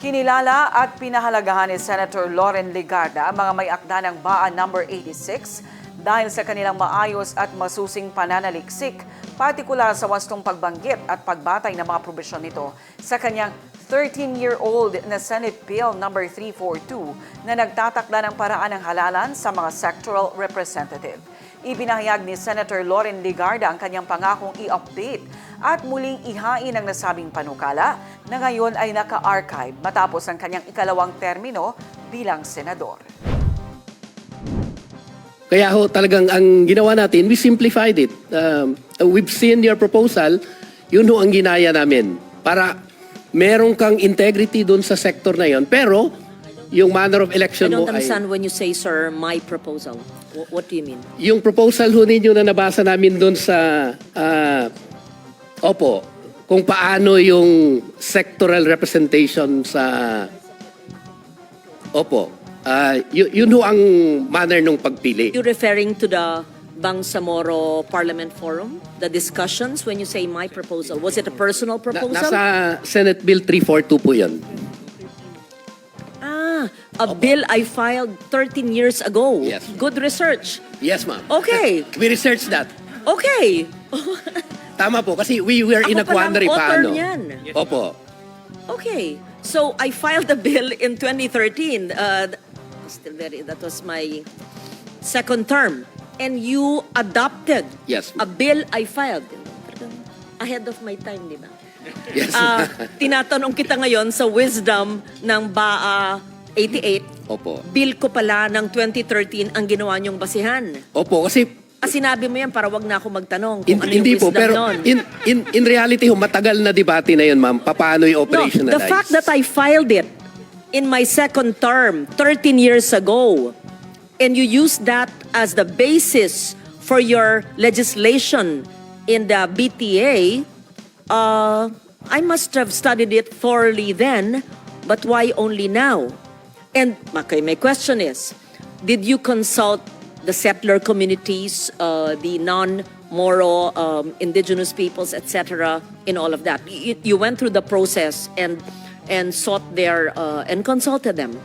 Kinilala at pinahalagahan ni Senator Loren Legarda ang mga may akda ng BAA number 86 dahil sa kanilang maayos at masusing pananaliksik, partikular sa wastong pagbanggit at pagbatay ng mga probisyon nito sa kanyang 13-year-old na Senate Bill number 342 na nagtatakda ng paraan ng halalan sa mga sectoral representative. Ibinahayag ni Senator Loren Legarda ang kanyang pangakong i-update at muling ihain ang nasabing panukala na ngayon ay naka-archive matapos ang kanyang ikalawang termino bilang senador. Kaya ho, talagang ang ginawa natin, we simplified it. We've seen your proposal, yun ho ang ginaya namin. Para meron kang integrity dun sa sector na yon. Pero, yung manner of election I don't mo ay... understand when you say, sir, my proposal. What do you mean? Yung proposal ho ninyo na nabasa namin dun sa... kung paano yung sectoral representation sa... yun ho ang manner nung pagpili. You referring to the Bangsamoro Parliament Forum? The discussions when you say my proposal? Was it a personal proposal? Nasa Senate Bill 342 po yun. A bill I filed 13 years ago. Yes. Good research. Yes, ma'am. Okay. We researched that. Okay. Tama po, kasi we were in a Ako palang quandary author paano. niyan. Opo. Okay. So I filed the bill in 2013. That was my second term. And you adopted Yes. a bill I filed. Ahead of my time, di ba? Yes. Tinatanong kita ngayon sa wisdom ng BAA 88. Opo. Bill ko pala ng 2013 ang ginawa niyong basihan. Opo, kasi Sinabi mo yan para wag na ako magtanong kung ano yung hindi po, wisdom pero nun. in reality ho, matagal na debate na yun, ma'am. Paano yung No, operationalize? the fact that I filed it in my second term 13 years ago and you used that as the basis for your legislation in the BTA, I must have studied it thoroughly then, but why only now? And okay, my question is, did you consult the settler communities, the non-Moro indigenous peoples, etc., in all of that? You went through the process and sought their and consulted them.